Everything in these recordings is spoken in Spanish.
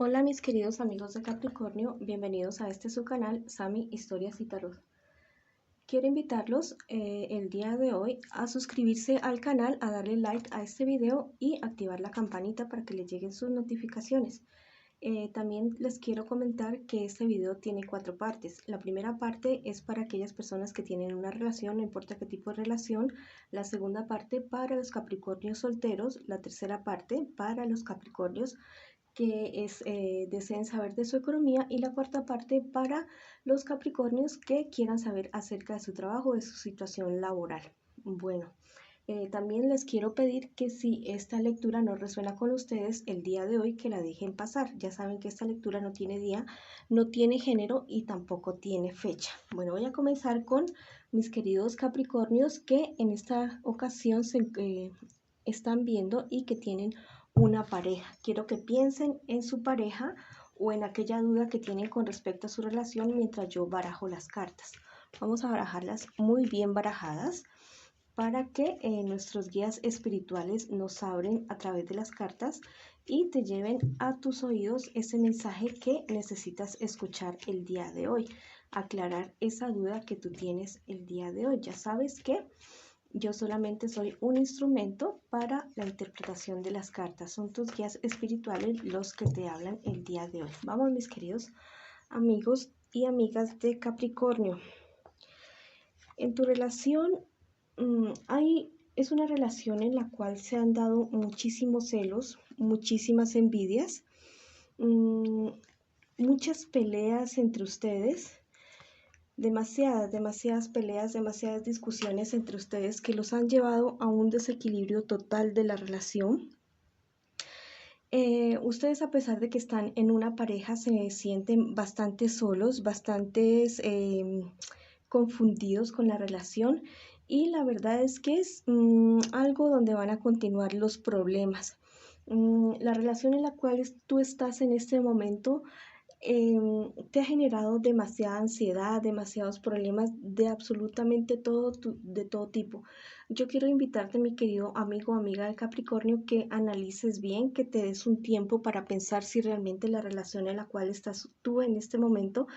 Hola mis queridos amigos de Capricornio, bienvenidos a este su canal Sami Historias y Tarot. Quiero invitarlos el día de hoy a suscribirse al canal, a darle like a este video y activar la campanita para que les lleguen sus notificaciones. También les quiero comentar que este video tiene 4 partes. La primera parte es para aquellas personas que tienen una relación, no importa qué tipo de relación. La segunda parte para los Capricornios solteros. La tercera parte para los Capricornios que deseen saber de su economía, y la cuarta parte para los Capricornios que quieran saber acerca de su trabajo, de su situación laboral. Bueno, también les quiero pedir que si esta lectura no resuena con ustedes el día de hoy, que la dejen pasar. Ya saben que esta lectura no tiene día, no tiene género y tampoco tiene fecha. Bueno, voy a comenzar con mis queridos Capricornios que en esta ocasión están viendo y que tienen una pareja. Quiero que piensen en su pareja o en aquella duda que tienen con respecto a su relación mientras yo barajo las cartas. Vamos a barajarlas muy bien barajadas para que nuestros guías espirituales nos abren a través de las cartas y te lleven a tus oídos ese mensaje que necesitas escuchar el día de hoy. Aclarar esa duda que tú tienes el día de hoy. Ya sabes que yo solamente soy un instrumento para la interpretación de las cartas. Son tus guías espirituales los que te hablan el día de hoy. Vamos, mis queridos amigos y amigas de Capricornio. En tu relación es una relación en la cual se han dado muchísimos celos, muchísimas envidias, muchas peleas entre ustedes. Demasiadas peleas, demasiadas discusiones entre ustedes que los han llevado a un desequilibrio total de la relación. Ustedes, a pesar de que están en una pareja, se sienten bastante solos, bastante confundidos con la relación, y la verdad es que es algo donde van a continuar los problemas. La relación en la cual tú estás en este momento te ha generado demasiada ansiedad, demasiados problemas de absolutamente de todo tipo. Yo quiero invitarte, mi querido amigo o amiga de Capricornio, que analices bien, que te des un tiempo para pensar si realmente la relación en la cual estás tú en este momento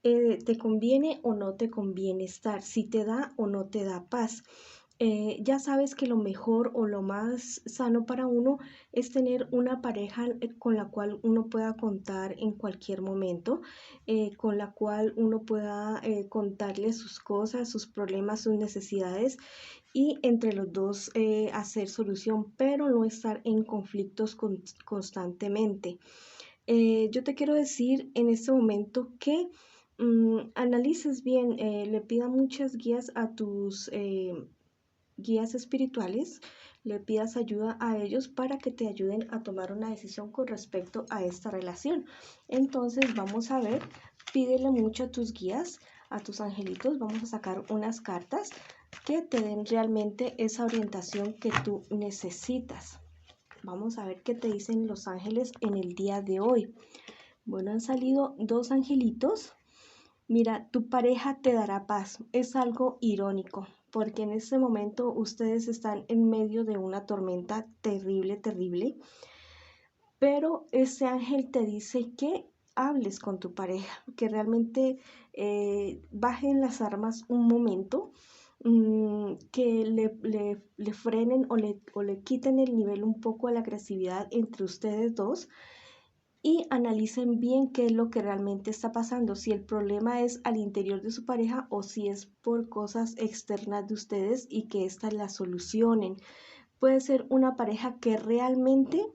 te conviene o no te conviene estar, si te da o no te da paz. Ya sabes que lo mejor o lo más sano para uno es tener una pareja con la cual uno pueda contar en cualquier momento, con la cual uno pueda contarle sus cosas, sus problemas, sus necesidades, y entre los dos hacer solución, pero no estar en conflictos constantemente. Yo te quiero decir en este momento que analices bien, le pida muchas guías a tus guías espirituales, le pidas ayuda a ellos para que te ayuden a tomar una decisión con respecto a esta relación. Entonces vamos a ver, pídele mucho a tus guías, a tus angelitos. Vamos a sacar unas cartas que te den realmente esa orientación que tú necesitas. Vamos a ver qué te dicen los ángeles en el día de hoy. Bueno, han salido 2 angelitos. Mira, tu pareja te dará paz. Es algo irónico, porque en este momento ustedes están en medio de una tormenta terrible, terrible. Pero ese ángel te dice que hables con tu pareja, que realmente bajen las armas un momento, que le frenen o le quiten el nivel un poco a la agresividad entre ustedes dos, y analicen bien qué es lo que realmente está pasando, si el problema es al interior de su pareja o si es por cosas externas de ustedes, y que éstas la solucionen. Puede ser una pareja que realmente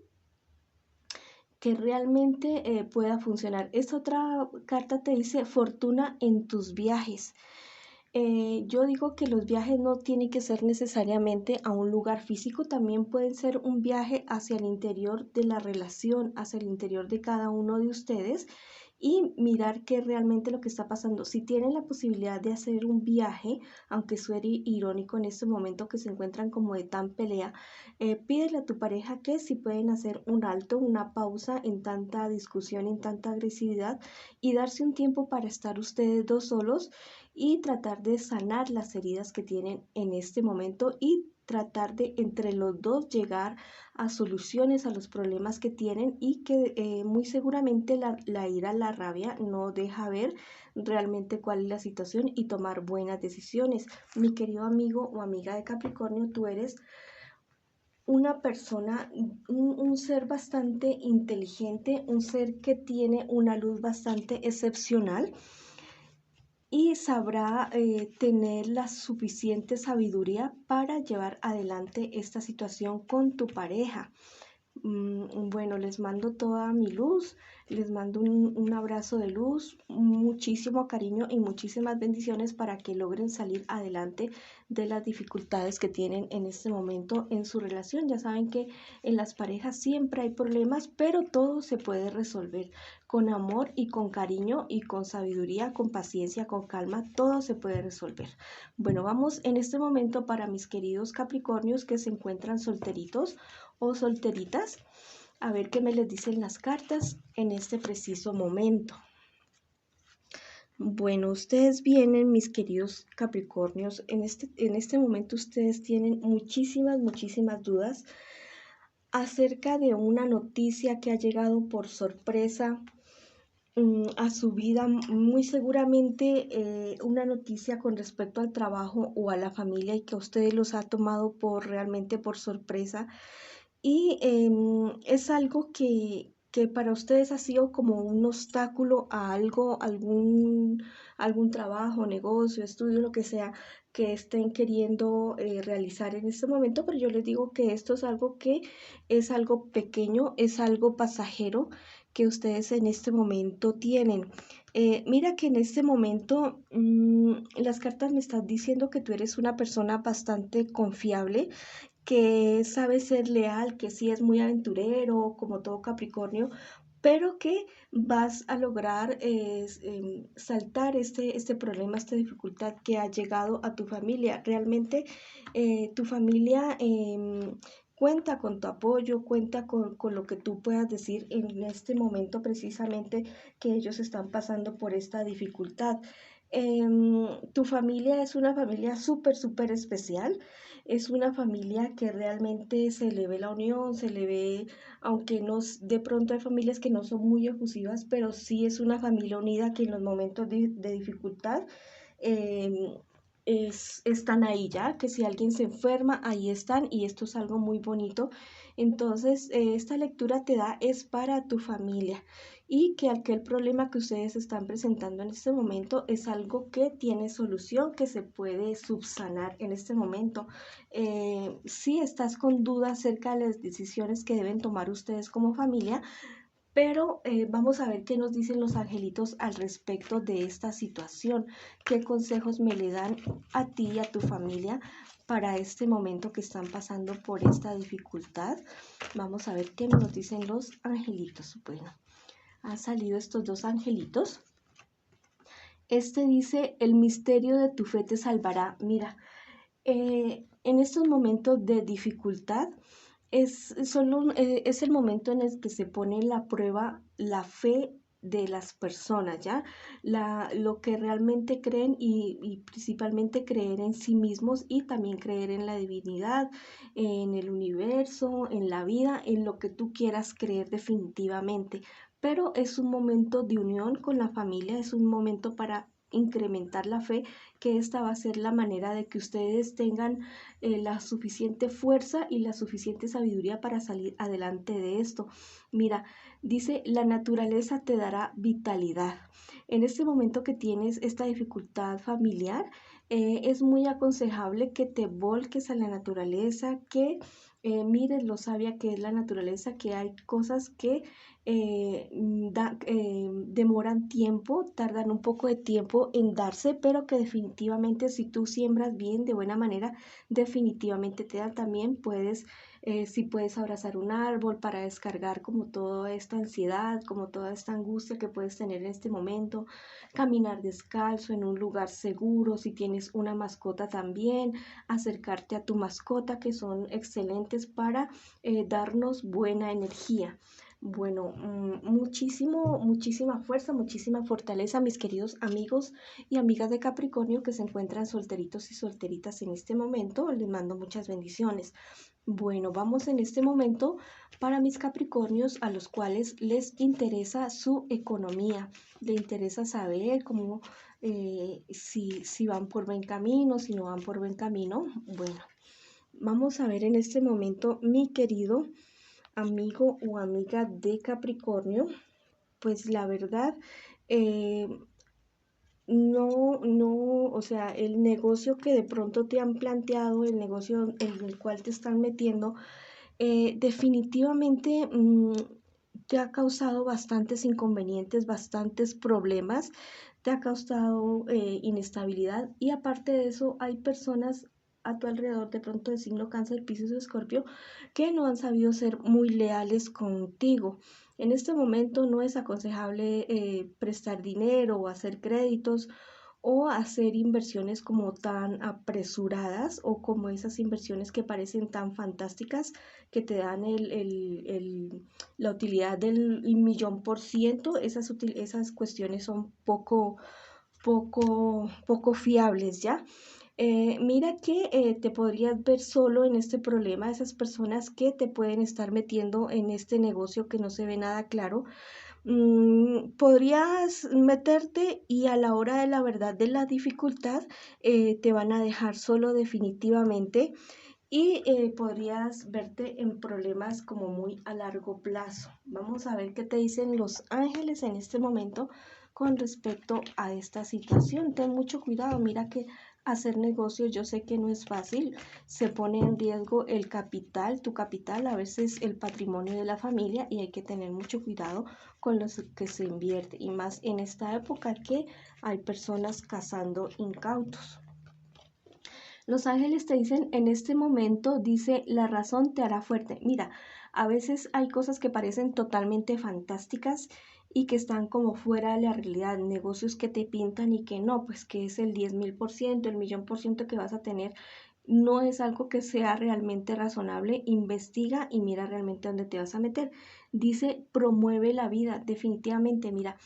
pueda funcionar. Esta otra carta te dice fortuna en tus viajes. Yo digo que los viajes no tienen que ser necesariamente a un lugar físico, también pueden ser un viaje hacia el interior de la relación, hacia el interior de cada uno de ustedes, y mirar qué realmente lo que está pasando. Si tienen la posibilidad de hacer un viaje, aunque suene irónico en este momento que se encuentran como de tan pelea, pídele a tu pareja que si pueden hacer un alto, una pausa en tanta discusión, en tanta agresividad, y darse un tiempo para estar ustedes dos solos y tratar de sanar las heridas que tienen en este momento, y tratar de entre los dos llegar a soluciones a los problemas que tienen y que muy seguramente la ira, la rabia no deja ver realmente cuál es la situación y tomar buenas decisiones. Mi querido amigo o amiga de Capricornio, tú eres una persona, un ser bastante inteligente, un ser que tiene una luz bastante excepcional y sabrá tener la suficiente sabiduría para llevar adelante esta situación con tu pareja. Bueno, les mando toda mi luz, les mando un abrazo de luz, muchísimo cariño y muchísimas bendiciones para que logren salir adelante de las dificultades que tienen en este momento en su relación. Ya saben que en las parejas siempre hay problemas, pero todo se puede resolver con amor y con cariño y con sabiduría, con paciencia, con calma, todo se puede resolver. Bueno, vamos en este momento para mis queridos Capricornios que se encuentran solteritos o solteritas, a ver qué me les dicen las cartas en este preciso momento. Bueno, ustedes vienen, mis queridos Capricornios, en este momento ustedes tienen muchísimas dudas acerca de una noticia que ha llegado por sorpresa a su vida, muy seguramente una noticia con respecto al trabajo o a la familia y que a ustedes los ha tomado realmente por sorpresa. Y es algo que para ustedes ha sido como un obstáculo a algo, algún trabajo, negocio, estudio, lo que sea que estén queriendo realizar en este momento, pero yo les digo que esto es algo que es algo pequeño, es algo pasajero que ustedes en este momento tienen. Mira que en este momento las cartas me están diciendo que tú eres una persona bastante confiable, que sabe ser leal, que sí es muy aventurero, como todo Capricornio, pero que vas a lograr saltar este problema, esta dificultad que ha llegado a tu familia. Realmente tu familia cuenta con tu apoyo, cuenta con lo que tú puedas decir en este momento precisamente que ellos están pasando por esta dificultad. Tu familia es una familia súper especial, es una familia que realmente se le ve la unión, se le ve, aunque no, de pronto hay familias que no son muy efusivas, pero sí es una familia unida que en los momentos de dificultad eh, están ahí ya, que si alguien se enferma, ahí están y esto es algo muy bonito. Entonces, esta lectura te da es para tu familia y que aquel problema que ustedes están presentando en este momento es algo que tiene solución, que se puede subsanar en este momento. Si estás con dudas acerca de las decisiones que deben tomar ustedes como familia, pero vamos a ver qué nos dicen los angelitos al respecto de esta situación, qué consejos me le dan a ti y a tu familia para este momento que están pasando por esta dificultad. Vamos a ver qué nos dicen los angelitos. Bueno, han salido estos dos angelitos. Este dice, el misterio de tu fe te salvará. Mira, en estos momentos de dificultad, es el momento en el que se pone la prueba la fe de las personas, ¿ya? Lo que realmente creen y principalmente creer en sí mismos y también creer en la divinidad, en el universo, en la vida, en lo que tú quieras creer definitivamente. Pero es un momento de unión con la familia, es un momento para incrementar la fe, que esta va a ser la manera de que ustedes tengan la suficiente fuerza y la suficiente sabiduría para salir adelante de esto. Mira, dice, la naturaleza te dará vitalidad. En este momento que tienes esta dificultad familiar, es muy aconsejable que te volques a la naturaleza, que mires lo sabia que es la naturaleza, que hay cosas que demoran tiempo, tardan un poco de tiempo en darse, pero que definitivamente si tú siembras bien, de buena manera, definitivamente te dan. También puedes, si puedes abrazar un árbol para descargar como toda esta ansiedad, como toda esta angustia que puedes tener en este momento, caminar descalzo en un lugar seguro, si tienes una mascota también, acercarte a tu mascota, que son excelentes para darnos buena energía. Bueno, muchísima fuerza, muchísima fortaleza, mis queridos amigos y amigas de Capricornio que se encuentran solteritos y solteritas en este momento. Les mando muchas bendiciones. Bueno, vamos en este momento para mis Capricornios a los cuales les interesa su economía, les interesa saber cómo, si van por buen camino, si no van por buen camino. Bueno, vamos a ver en este momento, mi querido amigo o amiga de Capricornio, pues la verdad, eh, o sea, el negocio que de pronto te han planteado, el negocio en el cual te están metiendo, definitivamente te ha causado bastantes inconvenientes, bastantes problemas, te ha causado inestabilidad y aparte de eso hay personas a tu alrededor de pronto de signo Cáncer, Piscis o Escorpio que no han sabido ser muy leales contigo. En este momento no es aconsejable prestar dinero o hacer créditos o hacer inversiones como tan apresuradas o como esas inversiones que parecen tan fantásticas que te dan la utilidad del 1.000.000%. Esas cuestiones son poco fiables, ¿ya? Mira que te podrías ver solo en este problema, esas personas que te pueden estar metiendo en este negocio que no se ve nada claro. Podrías meterte y a la hora de la verdad de la dificultad te van a dejar solo definitivamente y podrías verte en problemas como muy a largo plazo. Vamos a ver qué te dicen los ángeles en este momento con respecto a esta situación. Ten mucho cuidado, mira que hacer negocios yo sé que no es fácil, se pone en riesgo el capital, tu capital, a veces el patrimonio de la familia y hay que tener mucho cuidado con los que se invierte y más en esta época que hay personas cazando incautos. Los ángeles te dicen, en este momento, dice, la razón te hará fuerte. Mira, a veces hay cosas que parecen totalmente fantásticas y que están como fuera de la realidad, negocios que te pintan y que no, pues que es el 10.000%, el 1.000.000% que vas a tener, no es algo que sea realmente razonable. Investiga y mira realmente dónde te vas a meter. Dice, promueve la vida, definitivamente, mira.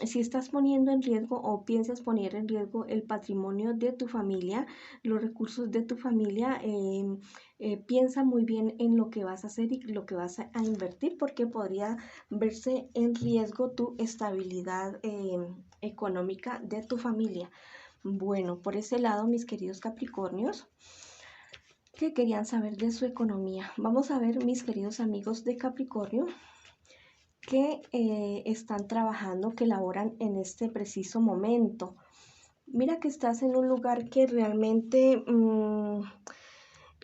Si estás poniendo en riesgo o piensas poner en riesgo el patrimonio de tu familia, los recursos de tu familia, piensa muy bien en lo que vas a hacer y lo que vas a invertir porque podría verse en riesgo tu estabilidad económica de tu familia. Bueno, por ese lado, mis queridos Capricornios, que querían saber de su economía. Vamos a ver, mis queridos amigos de Capricornio, que están trabajando, que laboran en este preciso momento. Mira que estás en un lugar que realmente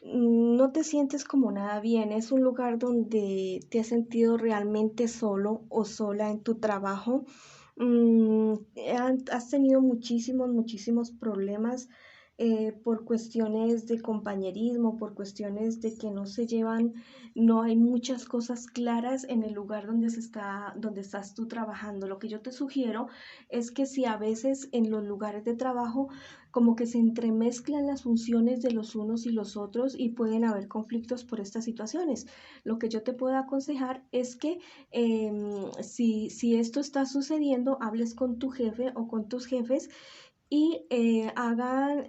no te sientes como nada bien. Es un lugar donde te has sentido realmente solo o sola en tu trabajo. Has tenido muchísimos problemas por cuestiones de compañerismo, por cuestiones de que no se llevan, no hay muchas cosas claras en el lugar donde estás tú trabajando. Lo que yo te sugiero es que si a veces en los lugares de trabajo como que se entremezclan las funciones de los unos y los otros y pueden haber conflictos por estas situaciones. Lo que yo te puedo aconsejar es que si esto está sucediendo, hables con tu jefe o con tus jefes y hagan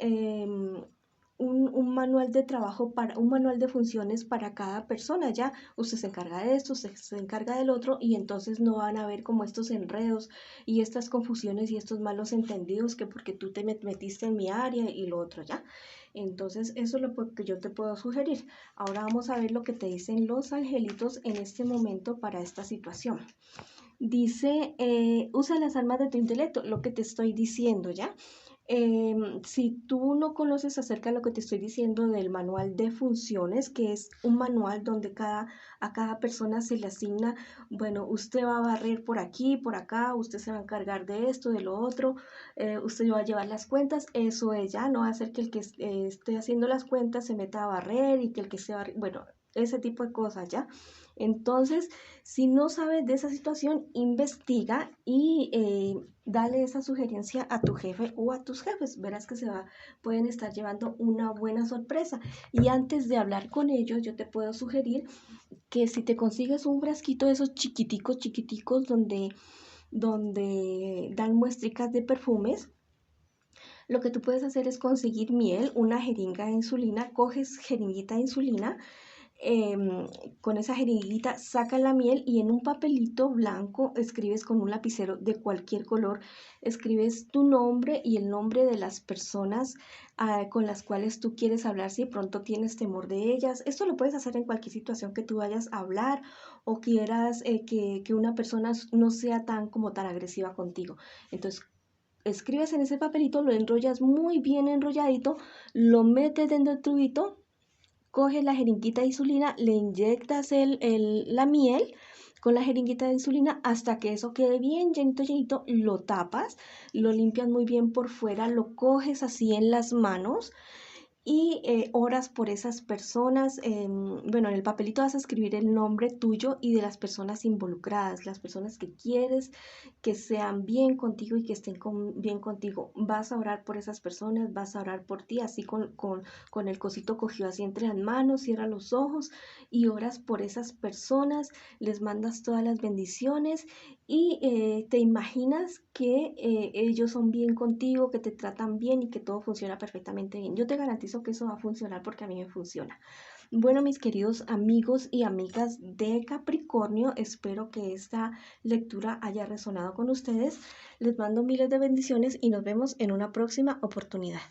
un manual de trabajo un manual de funciones para cada persona. Ya usted se encarga de esto, usted se encarga del otro y entonces no van a haber como estos enredos y estas confusiones y estos malos entendidos que porque tú te metiste en mi área y lo otro, ¿ya? Entonces eso es lo que yo te puedo sugerir. Ahora vamos a ver lo que te dicen los angelitos en este momento para esta situación. Dice, usa las armas de tu intelecto, lo que te estoy diciendo, ¿ya? Si tú no conoces acerca de lo que te estoy diciendo del manual de funciones, que es un manual donde a cada persona se le asigna, bueno, usted va a barrer por aquí, por acá, usted se va a encargar de esto, de lo otro, usted va a llevar las cuentas, eso es ya, no va a hacer que el que esté haciendo las cuentas se meta a barrer y que el que se bueno, ese tipo de cosas, ¿ya? Entonces, si no sabes de esa situación, investiga y dale esa sugerencia a tu jefe o a tus jefes. Verás que pueden estar llevando una buena sorpresa. Y antes de hablar con ellos, yo te puedo sugerir que si te consigues un frasquito de esos chiquiticos, chiquiticos, donde dan muestricas de perfumes, lo que tú puedes hacer es conseguir miel, una jeringa de insulina, coges jeringuita de insulina, con esa jeringuita sacas la miel y en un papelito blanco escribes con un lapicero de cualquier color, escribes tu nombre y el nombre de las personas con las cuales tú quieres hablar si de pronto tienes temor de ellas. Esto lo puedes hacer en cualquier situación que tú vayas a hablar o quieras que una persona no sea tan agresiva contigo. Entonces, escribes en ese papelito, lo enrollas muy bien enrolladito, lo metes dentro del tubito, coges la jeringuita de insulina, le inyectas la miel con la jeringuita de insulina hasta que eso quede bien llenito, llenito, lo tapas, lo limpias muy bien por fuera, lo coges así en las manos y oras por esas personas. Bueno, en el papelito vas a escribir el nombre tuyo y de las personas involucradas, las personas que quieres que sean bien contigo y que estén bien contigo. Vas a orar por esas personas, vas a orar por ti, así con el cosito cogido así entre las manos, cierra los ojos y oras por esas personas, les mandas todas las bendiciones y te imaginas que ellos son bien contigo, que te tratan bien y que todo funciona perfectamente bien. Yo te garantizo que eso va a funcionar porque a mí me funciona. Bueno, mis queridos amigos y amigas de Capricornio, espero que esta lectura haya resonado con ustedes. Les mando miles de bendiciones y nos vemos en una próxima oportunidad.